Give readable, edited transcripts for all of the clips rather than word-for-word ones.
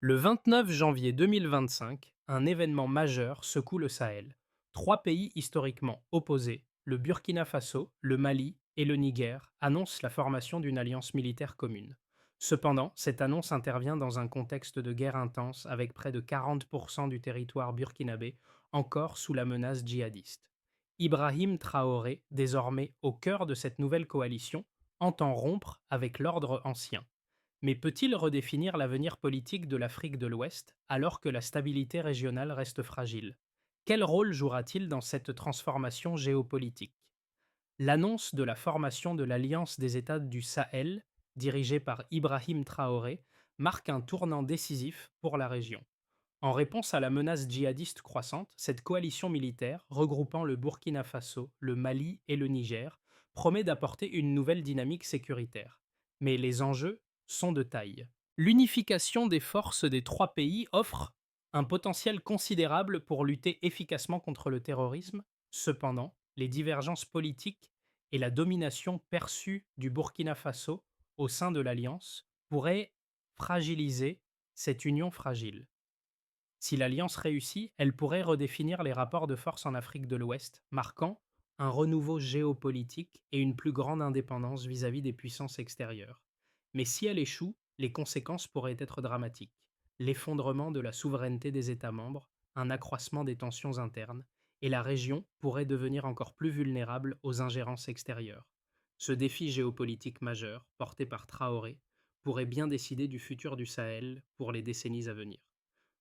Le 29 janvier 2025, un événement majeur secoue le Sahel. Trois pays historiquement opposés, le Burkina Faso, le Mali et le Niger, annoncent la formation d'une alliance militaire commune. Cependant, cette annonce intervient dans un contexte de guerre intense avec près de 40% du territoire burkinabé encore sous la menace djihadiste. Ibrahim Traoré, désormais au cœur de cette nouvelle coalition, entend rompre avec l'ordre ancien. Mais peut-il redéfinir l'avenir politique de l'Afrique de l'Ouest alors que la stabilité régionale reste fragile? Quel rôle jouera-t-il dans cette transformation géopolitique? L'annonce de la formation de l'Alliance des États du Sahel, dirigée par Ibrahim Traoré, marque un tournant décisif pour la région. En réponse à la menace djihadiste croissante, cette coalition militaire, regroupant le Burkina Faso, le Mali et le Niger, promet d'apporter une nouvelle dynamique sécuritaire. Mais les enjeux sont de taille. L'unification des forces des trois pays offre un potentiel considérable pour lutter efficacement contre le terrorisme. Cependant, les divergences politiques et la domination perçue du Burkina Faso au sein de l'Alliance pourraient fragiliser cette union fragile. Si l'alliance réussit, elle pourrait redéfinir les rapports de force en Afrique de l'Ouest, marquant un renouveau géopolitique et une plus grande indépendance vis-à-vis des puissances extérieures. Mais si elle échoue, les conséquences pourraient être dramatiques. L'effondrement de la souveraineté des États membres, un accroissement des tensions internes, et la région pourrait devenir encore plus vulnérable aux ingérences extérieures. Ce défi géopolitique majeur, porté par Traoré, pourrait bien décider du futur du Sahel pour les décennies à venir.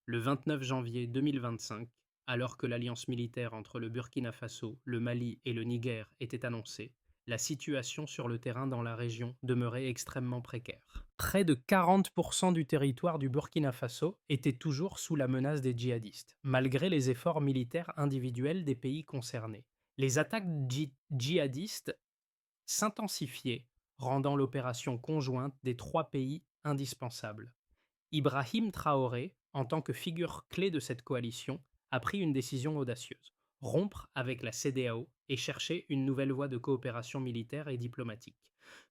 Le 29 janvier 2025, alors que l'alliance militaire entre le Burkina Faso, le Mali et le Niger était annoncée, la situation sur le terrain dans la région demeurait extrêmement précaire. Près de 40% du territoire du Burkina Faso était toujours sous la menace des djihadistes, malgré les efforts militaires individuels des pays concernés. Les attaques djihadistes s'intensifiaient, rendant l'opération conjointe des trois pays indispensable. Ibrahim Traoré, en tant que figure clé de cette coalition, a pris une décision audacieuse: rompre avec la CEDEAO et chercher une nouvelle voie de coopération militaire et diplomatique.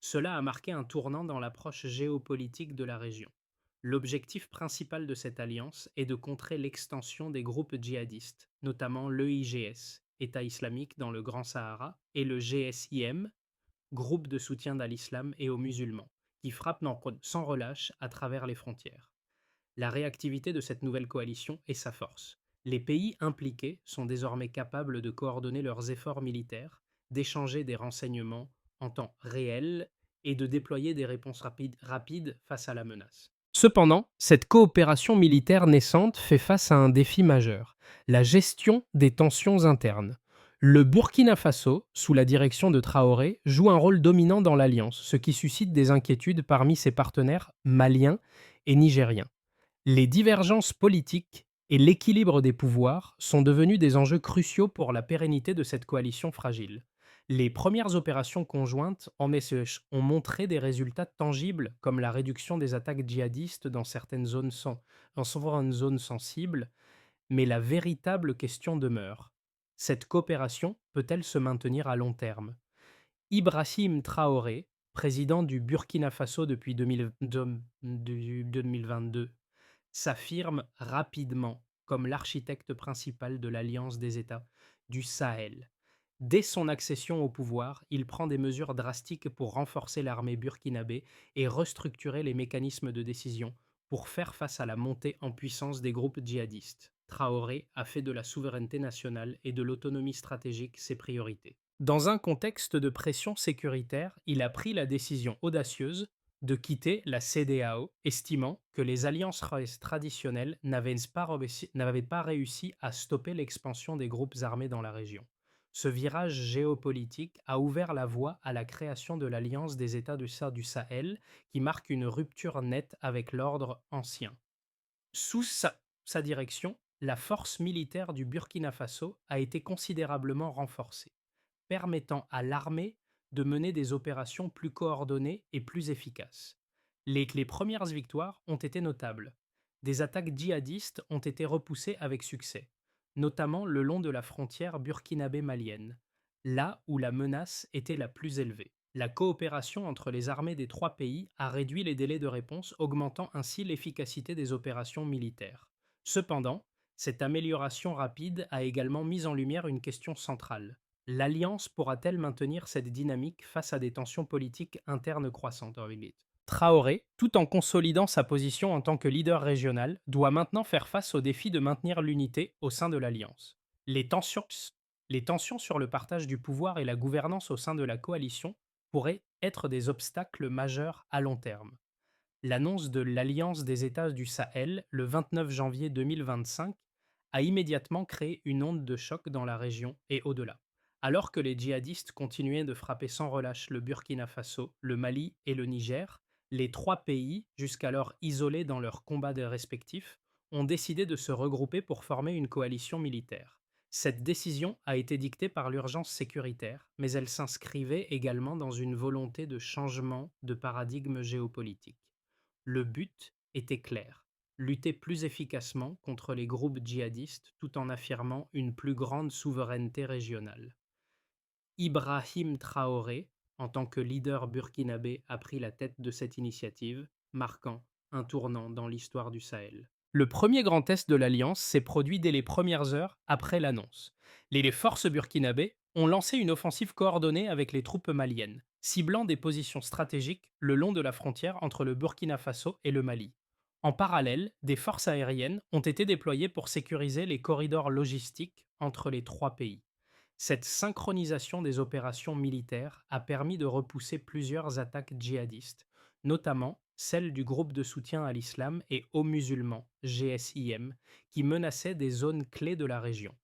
Cela a marqué un tournant dans l'approche géopolitique de la région. L'objectif principal de cette alliance est de contrer l'extension des groupes djihadistes, notamment l'EIGS, État islamique dans le Grand Sahara, et le GSIM, groupe de soutien à l'islam et aux musulmans, qui frappent sans relâche à travers les frontières. La réactivité de cette nouvelle coalition est sa force. Les pays impliqués sont désormais capables de coordonner leurs efforts militaires, d'échanger des renseignements en temps réel et de déployer des réponses rapides face à la menace. Cependant, cette coopération militaire naissante fait face à un défi majeur: la gestion des tensions internes. Le Burkina Faso, sous la direction de Traoré, joue un rôle dominant dans l'alliance, ce qui suscite des inquiétudes parmi ses partenaires maliens et nigériens. Les divergences politiques et l'équilibre des pouvoirs sont devenus des enjeux cruciaux pour la pérennité de cette coalition fragile. Les premières opérations conjointes ont montré des résultats tangibles comme la réduction des attaques djihadistes dans certaines zones sensibles, mais la véritable question demeure: cette coopération peut-elle se maintenir à long terme? Ibrahim Traoré, président du Burkina Faso depuis 2022, s'affirme rapidement comme l'architecte principal de l'Alliance des États du Sahel. Dès son accession au pouvoir, il prend des mesures drastiques pour renforcer l'armée burkinabé et restructurer les mécanismes de décision pour faire face à la montée en puissance des groupes djihadistes. Traoré a fait de la souveraineté nationale et de l'autonomie stratégique ses priorités. Dans un contexte de pression sécuritaire, il a pris la décision audacieuse de quitter la CEDEAO, estimant que les alliances traditionnelles n'avaient pas réussi à stopper l'expansion des groupes armés dans la région. Ce virage géopolitique a ouvert la voie à la création de l'Alliance des États du Sahel, qui marque une rupture nette avec l'ordre ancien. Sous sa direction, la force militaire du Burkina Faso a été considérablement renforcée, permettant à l'armée de mener des opérations plus coordonnées et plus efficaces. Les premières victoires ont été notables. Des attaques djihadistes ont été repoussées avec succès, notamment le long de la frontière burkinabé-malienne, là où la menace était la plus élevée. La coopération entre les armées des trois pays a réduit les délais de réponse, augmentant ainsi l'efficacité des opérations militaires. Cependant, cette amélioration rapide a également mis en lumière une question centrale. L'Alliance pourra-t-elle maintenir cette dynamique face à des tensions politiques internes croissantes? Traoré, tout en consolidant sa position en tant que leader régional, doit maintenant faire face au défi de maintenir l'unité au sein de l'Alliance. Les tensions, les tensions sur le partage du pouvoir et la gouvernance au sein de la coalition pourraient être des obstacles majeurs à long terme. L'annonce de l'Alliance des États du Sahel le 29 janvier 2025 a immédiatement créé une onde de choc dans la région et au-delà. Alors que les djihadistes continuaient de frapper sans relâche le Burkina Faso, le Mali et le Niger, les trois pays, jusqu'alors isolés dans leurs combats respectifs, ont décidé de se regrouper pour former une coalition militaire. Cette décision a été dictée par l'urgence sécuritaire, mais elle s'inscrivait également dans une volonté de changement de paradigme géopolitique. Le but était clair: lutter plus efficacement contre les groupes djihadistes tout en affirmant une plus grande souveraineté régionale. Ibrahim Traoré, en tant que leader burkinabé, a pris la tête de cette initiative, marquant un tournant dans l'histoire du Sahel. Le premier grand test de l'Alliance s'est produit dès les premières heures après l'annonce. Les forces burkinabées ont lancé une offensive coordonnée avec les troupes maliennes, ciblant des positions stratégiques le long de la frontière entre le Burkina Faso et le Mali. En parallèle, des forces aériennes ont été déployées pour sécuriser les corridors logistiques entre les trois pays. Cette synchronisation des opérations militaires a permis de repousser plusieurs attaques djihadistes, notamment celle du groupe de soutien à l'islam et aux musulmans, GSIM, qui menaçaient des zones clés de la région.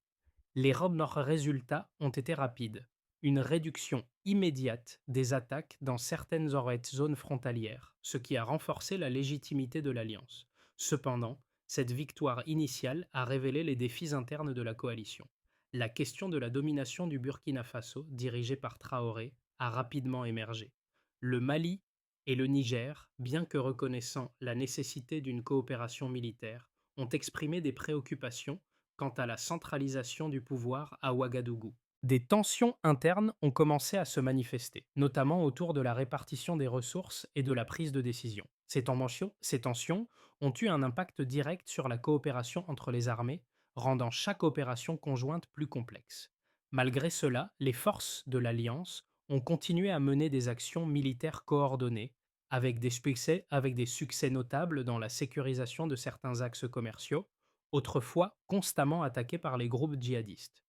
Les résultats ont été rapides: une réduction immédiate des attaques dans certaines zones frontalières, ce qui a renforcé la légitimité de l'Alliance. Cependant, cette victoire initiale a révélé les défis internes de la coalition. La question de la domination du Burkina Faso, dirigé par Traoré, a rapidement émergé. Le Mali et le Niger, bien que reconnaissant la nécessité d'une coopération militaire, ont exprimé des préoccupations quant à la centralisation du pouvoir à Ouagadougou. Des tensions internes ont commencé à se manifester, notamment autour de la répartition des ressources et de la prise de décision. Ces tensions ont eu un impact direct sur la coopération entre les armées, rendant chaque opération conjointe plus complexe. Malgré cela, les forces de l'Alliance ont continué à mener des actions militaires coordonnées, avec des succès notables dans la sécurisation de certains axes commerciaux, autrefois constamment attaqués par les groupes djihadistes.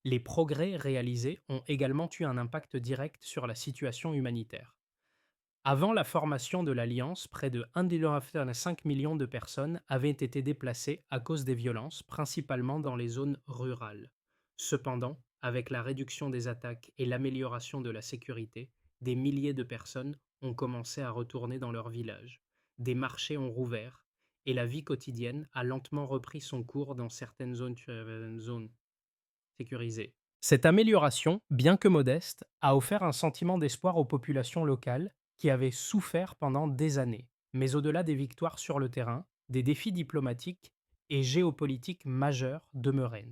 Les progrès réalisés ont également eu un impact direct sur la situation humanitaire. Avant la formation de l'Alliance, près de 1,5 million de personnes avaient été déplacées à cause des violences, principalement dans les zones rurales. Cependant, avec la réduction des attaques et l'amélioration de la sécurité, des milliers de personnes ont commencé à retourner dans leurs villages. Des marchés ont rouvert et la vie quotidienne a lentement repris son cours dans certaines zones sécurisées. Cette amélioration, bien que modeste, a offert un sentiment d'espoir aux populations locales qui avaient souffert pendant des années. Mais au-delà des victoires sur le terrain, des défis diplomatiques et géopolitiques majeurs demeuraient.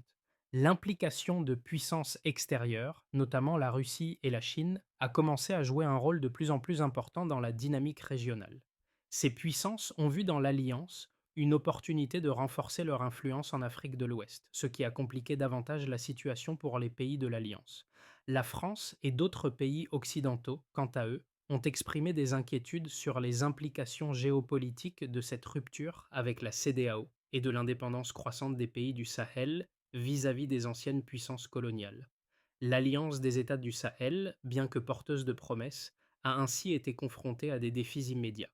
L'implication de puissances extérieures, notamment la Russie et la Chine, a commencé à jouer un rôle de plus en plus important dans la dynamique régionale. Ces puissances ont vu dans l'alliance une opportunité de renforcer leur influence en Afrique de l'Ouest, ce qui a compliqué davantage la situation pour les pays de l'Alliance. La France et d'autres pays occidentaux, quant à eux, ont exprimé des inquiétudes sur les implications géopolitiques de cette rupture avec la CEDEAO et de l'indépendance croissante des pays du Sahel vis-à-vis des anciennes puissances coloniales. L'Alliance des États du Sahel, bien que porteuse de promesses, a ainsi été confrontée à des défis immédiats.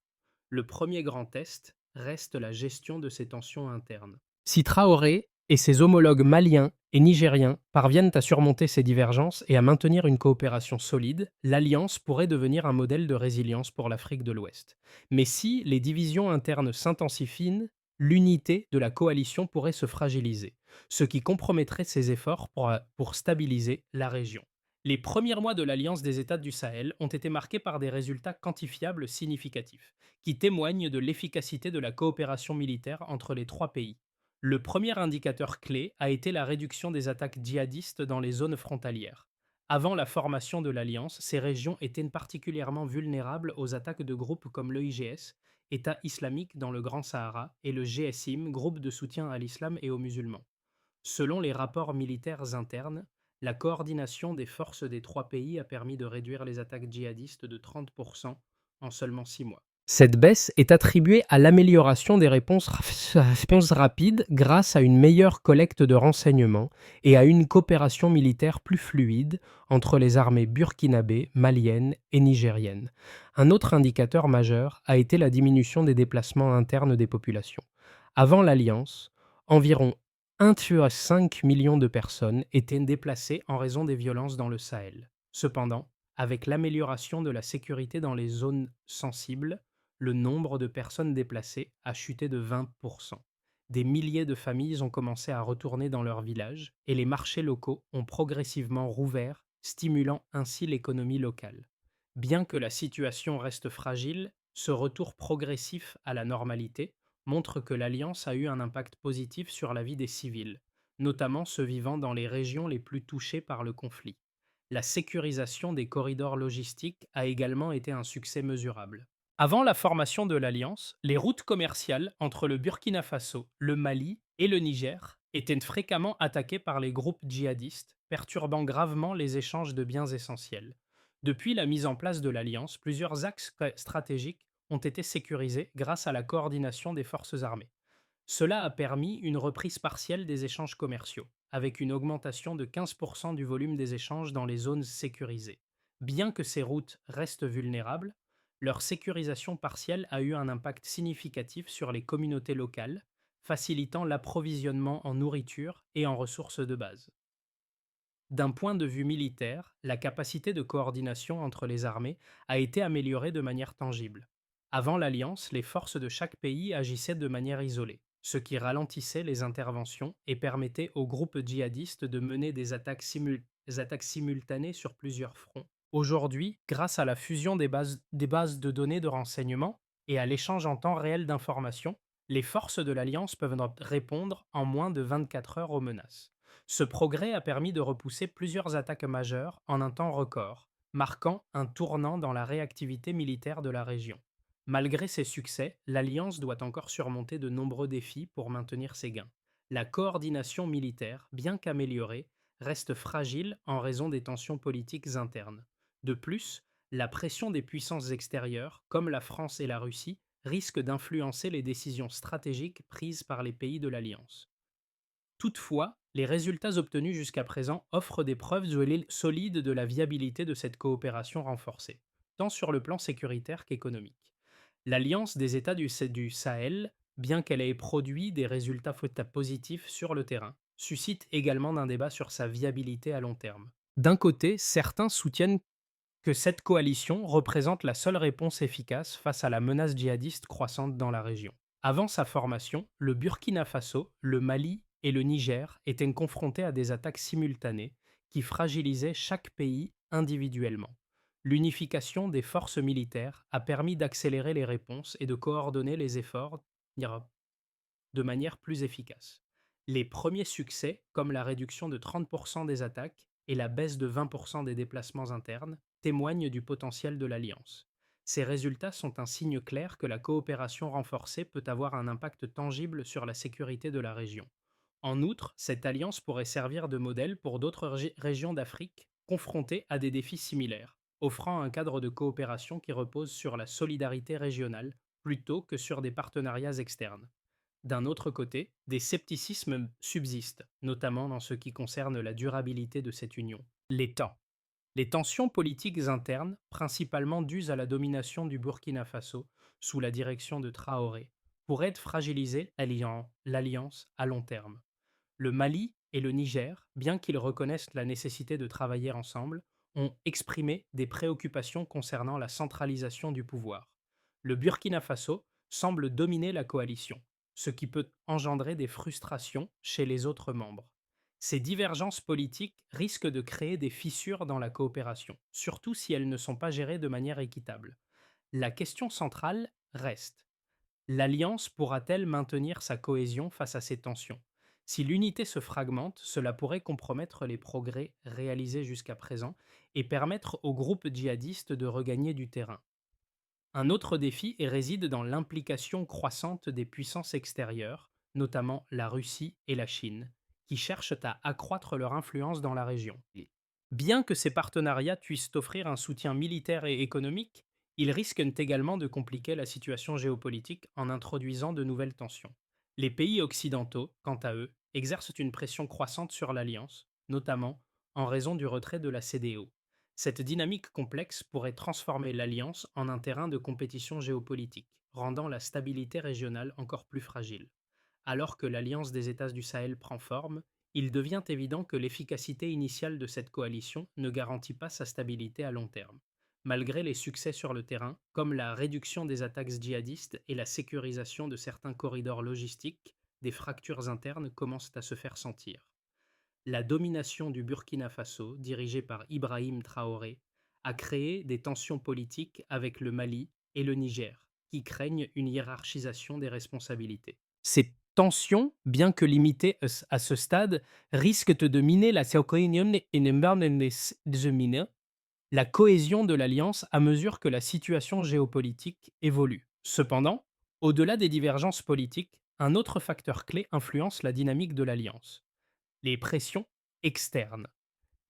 Le premier grand test reste la gestion de ces tensions internes. Si Traoré et ses homologues maliens et nigériens parviennent à surmonter ces divergences et à maintenir une coopération solide, l'Alliance pourrait devenir un modèle de résilience pour l'Afrique de l'Ouest. Mais si les divisions internes s'intensifient, l'unité de la coalition pourrait se fragiliser, ce qui compromettrait ses efforts pour stabiliser la région. Les premiers mois de l'Alliance des États du Sahel ont été marqués par des résultats quantifiables significatifs, qui témoignent de l'efficacité de la coopération militaire entre les trois pays. Le premier indicateur clé a été la réduction des attaques djihadistes dans les zones frontalières. Avant la formation de l'Alliance, ces régions étaient particulièrement vulnérables aux attaques de groupes comme l'EIGS, État islamique dans le Grand Sahara, et le GSIM, groupe de soutien à l'islam et aux musulmans. Selon les rapports militaires internes, la coordination des forces des trois pays a permis de réduire les attaques djihadistes de 30% en seulement 6 mois. Cette baisse est attribuée à l'amélioration des réponses rapides grâce à une meilleure collecte de renseignements et à une coopération militaire plus fluide entre les armées burkinabées, maliennes et nigériennes. Un autre indicateur majeur a été la diminution des déplacements internes des populations. Avant l'Alliance, environ 1,5 million de personnes étaient déplacées en raison des violences dans le Sahel. Cependant, avec l'amélioration de la sécurité dans les zones sensibles, le nombre de personnes déplacées a chuté de 20%. Des milliers de familles ont commencé à retourner dans leurs villages et les marchés locaux ont progressivement rouvert, stimulant ainsi l'économie locale. Bien que la situation reste fragile, ce retour progressif à la normalité montre que l'Alliance a eu un impact positif sur la vie des civils, notamment ceux vivant dans les régions les plus touchées par le conflit. La sécurisation des corridors logistiques a également été un succès mesurable. Avant la formation de l'Alliance, les routes commerciales entre le Burkina Faso, le Mali et le Niger étaient fréquemment attaquées par les groupes djihadistes, perturbant gravement les échanges de biens essentiels. Depuis la mise en place de l'Alliance, plusieurs axes stratégiques ont été sécurisés grâce à la coordination des forces armées. Cela a permis une reprise partielle des échanges commerciaux, avec une augmentation de 15% du volume des échanges dans les zones sécurisées. Bien que ces routes restent vulnérables, leur sécurisation partielle a eu un impact significatif sur les communautés locales, facilitant l'approvisionnement en nourriture et en ressources de base. D'un point de vue militaire, la capacité de coordination entre les armées a été améliorée de manière tangible. Avant l'Alliance, les forces de chaque pays agissaient de manière isolée, ce qui ralentissait les interventions et permettait aux groupes djihadistes de mener des attaques simultanées sur plusieurs fronts. Aujourd'hui, grâce à la fusion des bases de données de renseignement et à l'échange en temps réel d'informations, les forces de l'Alliance peuvent répondre en moins de 24 heures aux menaces. Ce progrès a permis de repousser plusieurs attaques majeures en un temps record, marquant un tournant dans la réactivité militaire de la région. Malgré ces succès, l'Alliance doit encore surmonter de nombreux défis pour maintenir ses gains. La coordination militaire, bien qu'améliorée, reste fragile en raison des tensions politiques internes. De plus, la pression des puissances extérieures, comme la France et la Russie, risque d'influencer les décisions stratégiques prises par les pays de l'Alliance. Toutefois, les résultats obtenus jusqu'à présent offrent des preuves solides de la viabilité de cette coopération renforcée, tant sur le plan sécuritaire qu'économique. L'Alliance des États du Sahel, bien qu'elle ait produit des résultats positifs sur le terrain, suscite également un débat sur sa viabilité à long terme. D'un côté, certains soutiennent que cette coalition représente la seule réponse efficace face à la menace djihadiste croissante dans la région. Avant sa formation, le Burkina Faso, le Mali et le Niger étaient confrontés à des attaques simultanées qui fragilisaient chaque pays individuellement. L'unification des forces militaires a permis d'accélérer les réponses et de coordonner les efforts de manière plus efficace. Les premiers succès, comme la réduction de 30% des attaques et la baisse de 20% des déplacements internes, témoignent du potentiel de l'Alliance. Ces résultats sont un signe clair que la coopération renforcée peut avoir un impact tangible sur la sécurité de la région. En outre, cette alliance pourrait servir de modèle pour d'autres régions d'Afrique confrontées à des défis similaires, offrant un cadre de coopération qui repose sur la solidarité régionale plutôt que sur des partenariats externes. D'un autre côté, des scepticismes subsistent, notamment dans ce qui concerne la durabilité de cette union. L'État. Les tensions politiques internes, principalement dues à la domination du Burkina Faso sous la direction de Traoré, pourraient fragiliser l'alliance à long terme. Le Mali et le Niger, bien qu'ils reconnaissent la nécessité de travailler ensemble, ont exprimé des préoccupations concernant la centralisation du pouvoir. Le Burkina Faso semble dominer la coalition, ce qui peut engendrer des frustrations chez les autres membres. Ces divergences politiques risquent de créer des fissures dans la coopération, surtout si elles ne sont pas gérées de manière équitable. La question centrale reste: l'Alliance pourra-t-elle maintenir sa cohésion face à ces tensions? Si l'unité se fragmente, cela pourrait compromettre les progrès réalisés jusqu'à présent et permettre aux groupes djihadistes de regagner du terrain. Un autre défi réside dans l'implication croissante des puissances extérieures, notamment la Russie et la Chine, qui cherchent à accroître leur influence dans la région. Bien que ces partenariats puissent offrir un soutien militaire et économique, ils risquent également de compliquer la situation géopolitique en introduisant de nouvelles tensions. Les pays occidentaux, quant à eux, exercent une pression croissante sur l'Alliance, notamment en raison du retrait de la CDO. Cette dynamique complexe pourrait transformer l'Alliance en un terrain de compétition géopolitique, rendant la stabilité régionale encore plus fragile. Alors que l'Alliance des États du Sahel prend forme, il devient évident que l'efficacité initiale de cette coalition ne garantit pas sa stabilité à long terme. Malgré les succès sur le terrain, comme la réduction des attaques djihadistes et la sécurisation de certains corridors logistiques, des fractures internes commencent à se faire sentir. La domination du Burkina Faso, dirigée par Ibrahim Traoré, a créé des tensions politiques avec le Mali et le Niger, qui craignent une hiérarchisation des responsabilités. Ces tensions, bien que limitées à ce stade, risquent de miner la cohésion de l'Alliance à mesure que la situation géopolitique évolue. Cependant, au-delà des divergences politiques, un autre facteur clé influence la dynamique de l'Alliance: les pressions externes.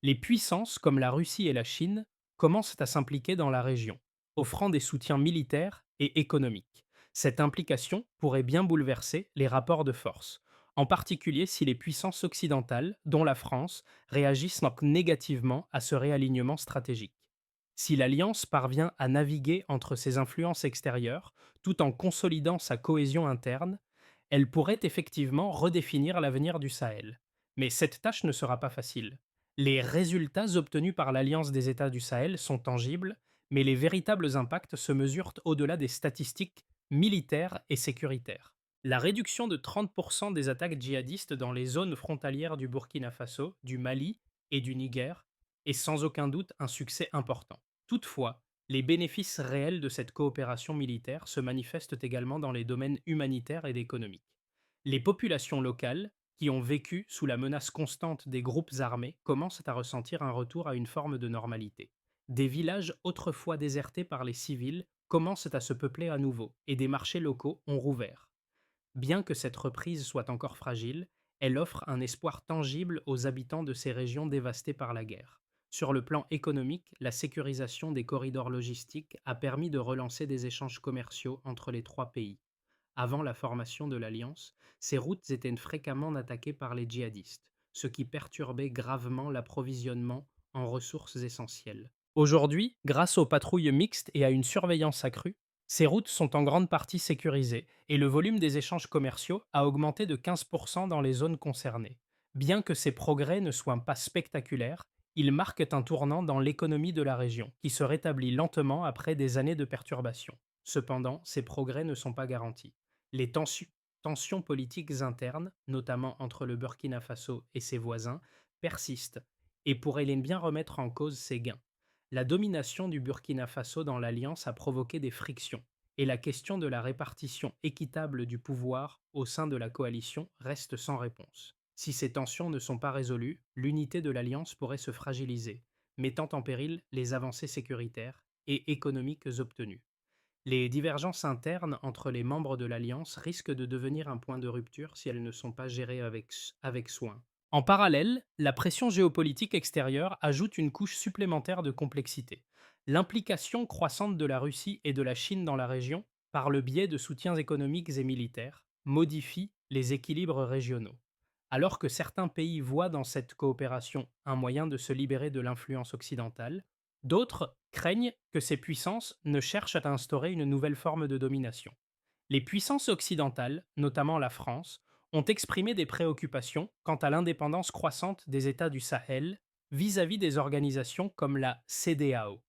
Les puissances comme la Russie et la Chine commencent à s'impliquer dans la région, offrant des soutiens militaires et économiques. Cette implication pourrait bien bouleverser les rapports de force, en particulier si les puissances occidentales, dont la France, réagissent donc négativement à ce réalignement stratégique. Si l'Alliance parvient à naviguer entre ces influences extérieures tout en consolidant sa cohésion interne, elle pourrait effectivement redéfinir l'avenir du Sahel. Mais cette tâche ne sera pas facile. Les résultats obtenus par l'Alliance des États du Sahel sont tangibles, mais les véritables impacts se mesurent au-delà des statistiques militaires et sécuritaires. La réduction de 30% des attaques djihadistes dans les zones frontalières du Burkina Faso, du Mali et du Niger est sans aucun doute un succès important. Toutefois, les bénéfices réels de cette coopération militaire se manifestent également dans les domaines humanitaires et économiques. Les populations locales, qui ont vécu sous la menace constante des groupes armés, commencent à ressentir un retour à une forme de normalité. Des villages autrefois désertés par les civils commencent à se peupler à nouveau, et des marchés locaux ont rouvert. Bien que cette reprise soit encore fragile, elle offre un espoir tangible aux habitants de ces régions dévastées par la guerre. Sur le plan économique, la sécurisation des corridors logistiques a permis de relancer des échanges commerciaux entre les trois pays. Avant la formation de l'Alliance, ces routes étaient fréquemment attaquées par les djihadistes, ce qui perturbait gravement l'approvisionnement en ressources essentielles. Aujourd'hui, grâce aux patrouilles mixtes et à une surveillance accrue, ces routes sont en grande partie sécurisées et le volume des échanges commerciaux a augmenté de 15% dans les zones concernées. Bien que ces progrès ne soient pas spectaculaires, ils marquent un tournant dans l'économie de la région, qui se rétablit lentement après des années de perturbations. Cependant, ces progrès ne sont pas garantis. Les tensions politiques internes, notamment entre le Burkina Faso et ses voisins, persistent et pourraient bien remettre en cause ses gains. La domination du Burkina Faso dans l'Alliance a provoqué des frictions, et la question de la répartition équitable du pouvoir au sein de la coalition reste sans réponse. Si ces tensions ne sont pas résolues, l'unité de l'Alliance pourrait se fragiliser, mettant en péril les avancées sécuritaires et économiques obtenues. Les divergences internes entre les membres de l'Alliance risquent de devenir un point de rupture si elles ne sont pas gérées avec soin. En parallèle, la pression géopolitique extérieure ajoute une couche supplémentaire de complexité. L'implication croissante de la Russie et de la Chine dans la région, par le biais de soutiens économiques et militaires, modifie les équilibres régionaux. Alors que certains pays voient dans cette coopération un moyen de se libérer de l'influence occidentale, d'autres craignent que ces puissances ne cherchent à instaurer une nouvelle forme de domination. Les puissances occidentales, notamment la France, ont exprimé des préoccupations quant à l'indépendance croissante des États du Sahel vis-à-vis des organisations comme la CEDEAO,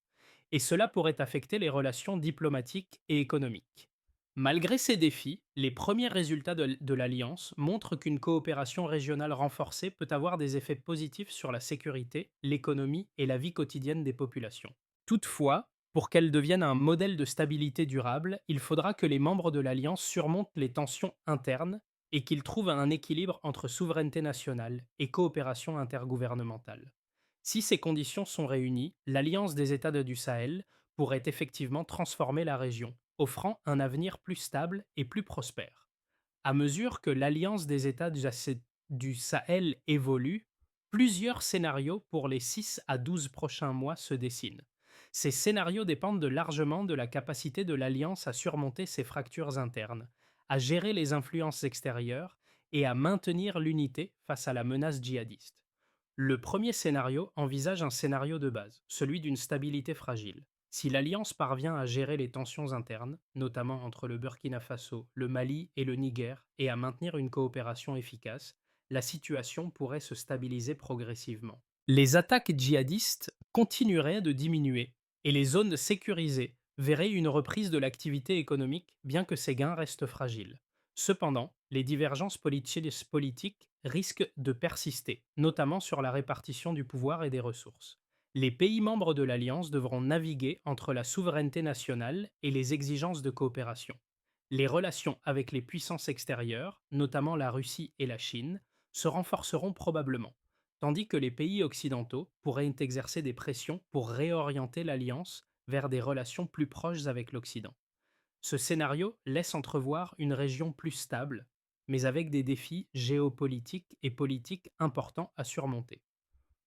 et cela pourrait affecter les relations diplomatiques et économiques. Malgré ces défis, les premiers résultats de l'Alliance montrent qu'une coopération régionale renforcée peut avoir des effets positifs sur la sécurité, l'économie et la vie quotidienne des populations. Toutefois, pour qu'elle devienne un modèle de stabilité durable, il faudra que les membres de l'Alliance surmontent les tensions internes et qu'il trouve un équilibre entre souveraineté nationale et coopération intergouvernementale. Si ces conditions sont réunies, l'Alliance des États du Sahel pourrait effectivement transformer la région, offrant un avenir plus stable et plus prospère. À mesure que l'Alliance des États du Sahel évolue, plusieurs scénarios pour les 6 à 12 prochains mois se dessinent. Ces scénarios dépendent largement de la capacité de l'Alliance à surmonter ses fractures internes, à gérer les influences extérieures et à maintenir l'unité face à la menace djihadiste. Le premier scénario envisage un scénario de base, celui d'une stabilité fragile. Si l'Alliance parvient à gérer les tensions internes, notamment entre le Burkina Faso, le Mali et le Niger, et à maintenir une coopération efficace, la situation pourrait se stabiliser progressivement. Les attaques djihadistes continueraient de diminuer, et les zones sécurisées verraient une reprise de l'activité économique, bien que ces gains restent fragiles. Cependant, les divergences politiques risquent de persister, notamment sur la répartition du pouvoir et des ressources. Les pays membres de l'Alliance devront naviguer entre la souveraineté nationale et les exigences de coopération. Les relations avec les puissances extérieures, notamment la Russie et la Chine, se renforceront probablement, tandis que les pays occidentaux pourraient exercer des pressions pour réorienter l'Alliance vers des relations plus proches avec l'Occident. Ce scénario laisse entrevoir une région plus stable, mais avec des défis géopolitiques et politiques importants à surmonter.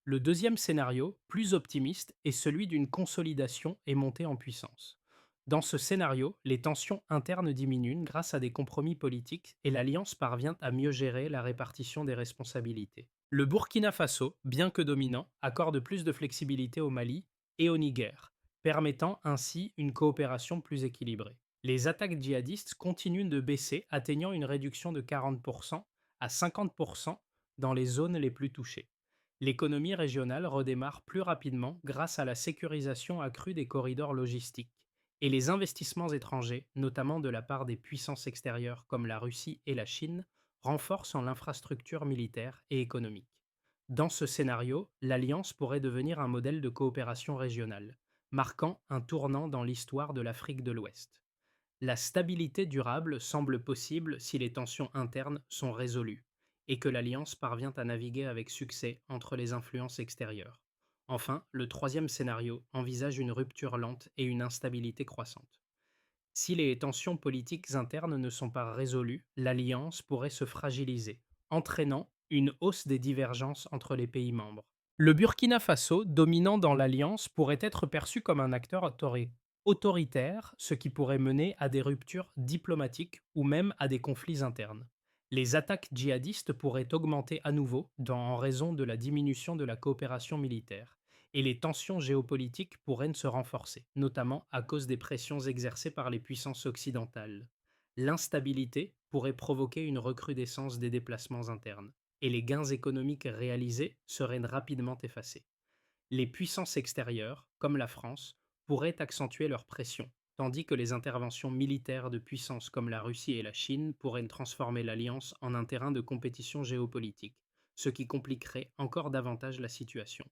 Le deuxième scénario, plus optimiste, est celui d'une consolidation et montée en puissance. Dans ce scénario, les tensions internes diminuent grâce à des compromis politiques et l'Alliance parvient à mieux gérer la répartition des responsabilités. Le Burkina Faso, bien que dominant, accorde plus de flexibilité au Mali et au Niger, permettant ainsi une coopération plus équilibrée. Les attaques djihadistes continuent de baisser, atteignant une réduction de 40% à 50% dans les zones les plus touchées. L'économie régionale redémarre plus rapidement grâce à la sécurisation accrue des corridors logistiques et les investissements étrangers, notamment de la part des puissances extérieures comme la Russie et la Chine, renforcent l'infrastructure militaire et économique. Dans ce scénario, l'Alliance pourrait devenir un modèle de coopération régionale, marquant un tournant dans l'histoire de l'Afrique de l'Ouest. La stabilité durable semble possible si les tensions internes sont résolues et que l'Alliance parvient à naviguer avec succès entre les influences extérieures. Enfin, le troisième scénario envisage une rupture lente et une instabilité croissante. Si les tensions politiques internes ne sont pas résolues, l'Alliance pourrait se fragiliser, entraînant une hausse des divergences entre les pays membres. Le Burkina Faso, dominant dans l'Alliance, pourrait être perçu comme un acteur autoritaire, ce qui pourrait mener à des ruptures diplomatiques ou même à des conflits internes. Les attaques djihadistes pourraient augmenter à nouveau en raison de la diminution de la coopération militaire, et les tensions géopolitiques pourraient se renforcer, notamment à cause des pressions exercées par les puissances occidentales. L'instabilité pourrait provoquer une recrudescence des déplacements internes, et les gains économiques réalisés seraient rapidement effacés. Les puissances extérieures, comme la France, pourraient accentuer leur pression, tandis que les interventions militaires de puissances comme la Russie et la Chine pourraient transformer l'alliance en un terrain de compétition géopolitique, ce qui compliquerait encore davantage la situation.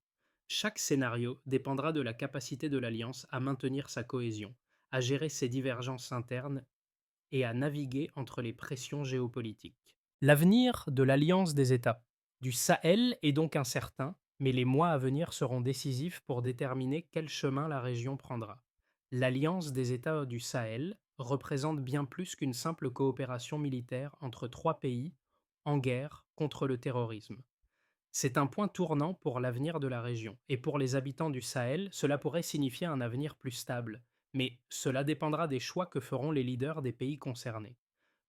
Chaque scénario dépendra de la capacité de l'alliance à maintenir sa cohésion, à gérer ses divergences internes et à naviguer entre les pressions géopolitiques. L'avenir de l'Alliance des États du Sahel est donc incertain, mais les mois à venir seront décisifs pour déterminer quel chemin la région prendra. L'Alliance des États du Sahel représente bien plus qu'une simple coopération militaire entre trois pays en guerre contre le terrorisme. C'est un point tournant pour l'avenir de la région, et pour les habitants du Sahel, cela pourrait signifier un avenir plus stable, mais cela dépendra des choix que feront les leaders des pays concernés.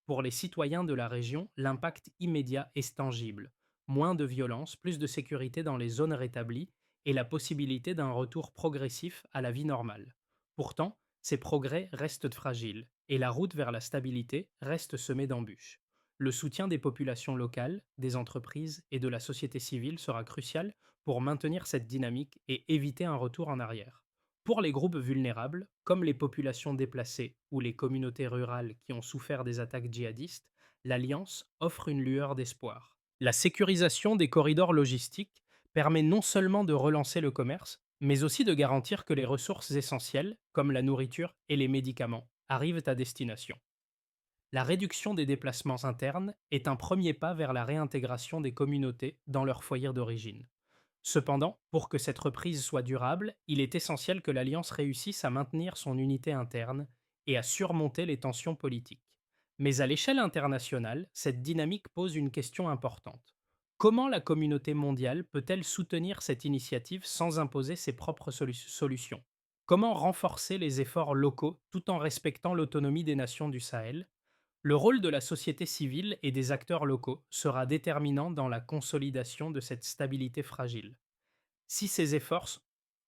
Pour les citoyens de la région, l'impact immédiat est tangible. Moins de violence, plus de sécurité dans les zones rétablies et la possibilité d'un retour progressif à la vie normale. Pourtant, ces progrès restent fragiles et la route vers la stabilité reste semée d'embûches. Le soutien des populations locales, des entreprises et de la société civile sera crucial pour maintenir cette dynamique et éviter un retour en arrière. Pour les groupes vulnérables, comme les populations déplacées ou les communautés rurales qui ont souffert des attaques djihadistes, l'Alliance offre une lueur d'espoir. La sécurisation des corridors logistiques permet non seulement de relancer le commerce, mais aussi de garantir que les ressources essentielles, comme la nourriture et les médicaments, arrivent à destination. La réduction des déplacements internes est un premier pas vers la réintégration des communautés dans leur foyer d'origine. Cependant, pour que cette reprise soit durable, il est essentiel que l'Alliance réussisse à maintenir son unité interne et à surmonter les tensions politiques. Mais à l'échelle internationale, cette dynamique pose une question importante. Comment la communauté mondiale peut-elle soutenir cette initiative sans imposer ses propres solutions? Comment renforcer les efforts locaux tout en respectant l'autonomie des nations du Sahel? Le rôle de la société civile et des acteurs locaux sera déterminant dans la consolidation de cette stabilité fragile. Si ces efforts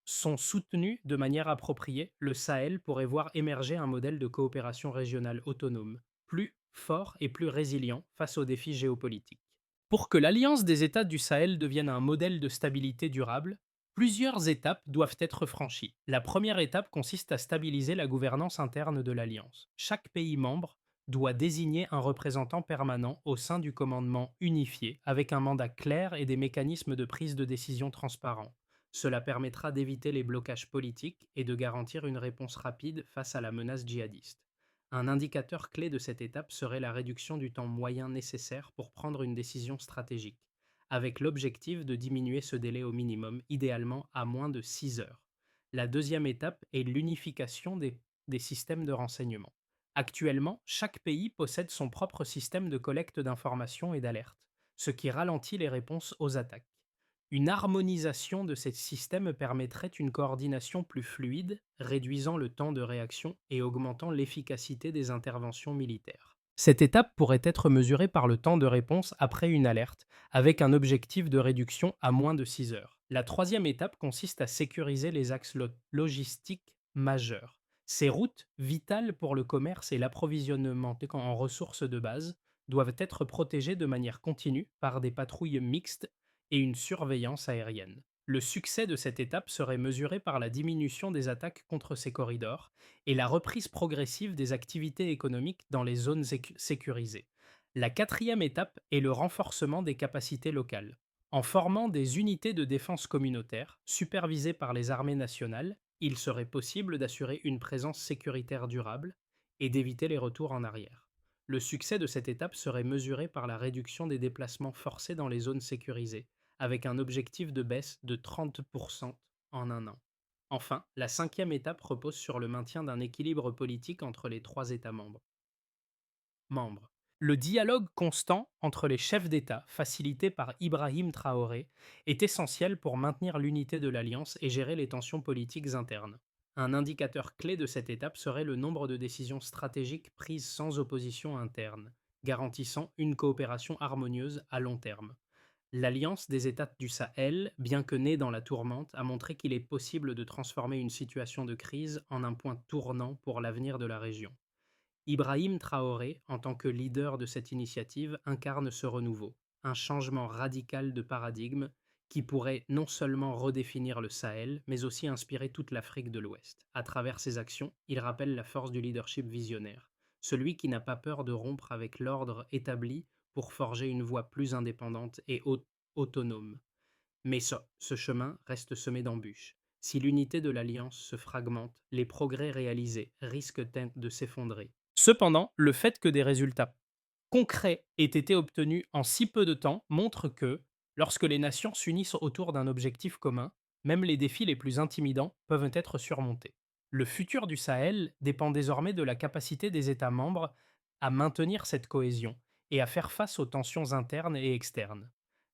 sont soutenus de manière appropriée, le Sahel pourrait voir émerger un modèle de coopération régionale autonome, plus fort et plus résilient face aux défis géopolitiques. Pour que l'Alliance des États du Sahel devienne un modèle de stabilité durable, plusieurs étapes doivent être franchies. La première étape consiste à stabiliser la gouvernance interne de l'Alliance. Chaque pays membre doit désigner un représentant permanent au sein du commandement unifié, avec un mandat clair et des mécanismes de prise de décision transparents. Cela permettra d'éviter les blocages politiques et de garantir une réponse rapide face à la menace djihadiste. Un indicateur clé de cette étape serait la réduction du temps moyen nécessaire pour prendre une décision stratégique, avec l'objectif de diminuer ce délai au minimum, idéalement à moins de 6 heures. La deuxième étape est l'unification des systèmes de renseignement. Actuellement, chaque pays possède son propre système de collecte d'informations et d'alerte, ce qui ralentit les réponses aux attaques. Une harmonisation de ces systèmes permettrait une coordination plus fluide, réduisant le temps de réaction et augmentant l'efficacité des interventions militaires. Cette étape pourrait être mesurée par le temps de réponse après une alerte, avec un objectif de réduction à moins de 6 heures. La troisième étape consiste à sécuriser les axes logistiques majeurs. Ces routes, vitales pour le commerce et l'approvisionnement en ressources de base, doivent être protégées de manière continue par des patrouilles mixtes et une surveillance aérienne. Le succès de cette étape serait mesuré par la diminution des attaques contre ces corridors et la reprise progressive des activités économiques dans les zones sécurisées. La quatrième étape est le renforcement des capacités locales. En formant des unités de défense communautaire, supervisées par les armées nationales, il serait possible d'assurer une présence sécuritaire durable et d'éviter les retours en arrière. Le succès de cette étape serait mesuré par la réduction des déplacements forcés dans les zones sécurisées, avec un objectif de baisse de 30% en un an. Enfin, la cinquième étape repose sur le maintien d'un équilibre politique entre les trois États membres. Le dialogue constant entre les chefs d'État, facilité par Ibrahim Traoré, est essentiel pour maintenir l'unité de l'Alliance et gérer les tensions politiques internes. Un indicateur clé de cette étape serait le nombre de décisions stratégiques prises sans opposition interne, garantissant une coopération harmonieuse à long terme. L'Alliance des États du Sahel, bien que née dans la tourmente, a montré qu'il est possible de transformer une situation de crise en un point tournant pour l'avenir de la région. Ibrahim Traoré, en tant que leader de cette initiative, incarne ce renouveau, un changement radical de paradigme qui pourrait non seulement redéfinir le Sahel, mais aussi inspirer toute l'Afrique de l'Ouest. À travers ses actions, il rappelle la force du leadership visionnaire, celui qui n'a pas peur de rompre avec l'ordre établi pour forger une voie plus indépendante et autonome. Mais ce chemin reste semé d'embûches. Si l'unité de l'Alliance se fragmente, les progrès réalisés risquent de s'effondrer. Cependant, le fait que des résultats concrets aient été obtenus en si peu de temps montre que, lorsque les nations s'unissent autour d'un objectif commun, même les défis les plus intimidants peuvent être surmontés. Le futur du Sahel dépend désormais de la capacité des États membres à maintenir cette cohésion et à faire face aux tensions internes et externes.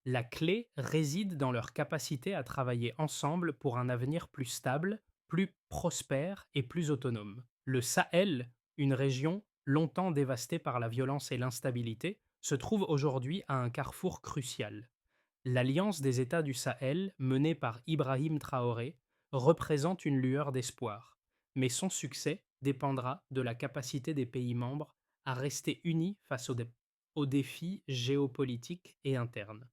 La clé réside dans leur capacité à travailler ensemble pour un avenir plus stable, plus prospère et plus autonome. Le Sahel, une région longtemps dévastée par la violence et l'instabilité, se trouve aujourd'hui à un carrefour crucial. L'Alliance des États du Sahel, menée par Ibrahim Traoré, représente une lueur d'espoir, mais son succès dépendra de la capacité des pays membres à rester unis face aux défis géopolitiques et internes.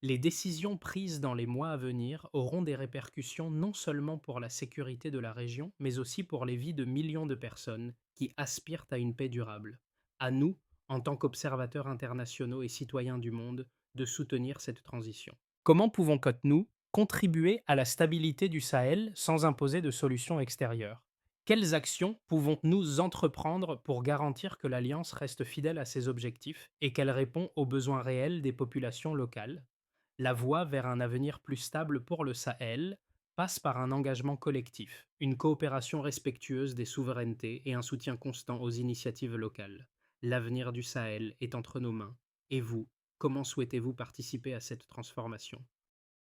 Les décisions prises dans les mois à venir auront des répercussions non seulement pour la sécurité de la région, mais aussi pour les vies de millions de personnes qui aspirent à une paix durable. À nous, en tant qu'observateurs internationaux et citoyens du monde, de soutenir cette transition. Comment pouvons-nous contribuer à la stabilité du Sahel sans imposer de solutions extérieures? Quelles actions pouvons-nous entreprendre pour garantir que l'Alliance reste fidèle à ses objectifs et qu'elle répond aux besoins réels des populations locales? La voie vers un avenir plus stable pour le Sahel passe par un engagement collectif, une coopération respectueuse des souverainetés et un soutien constant aux initiatives locales. L'avenir du Sahel est entre nos mains. Et vous, comment souhaitez-vous participer à cette transformation?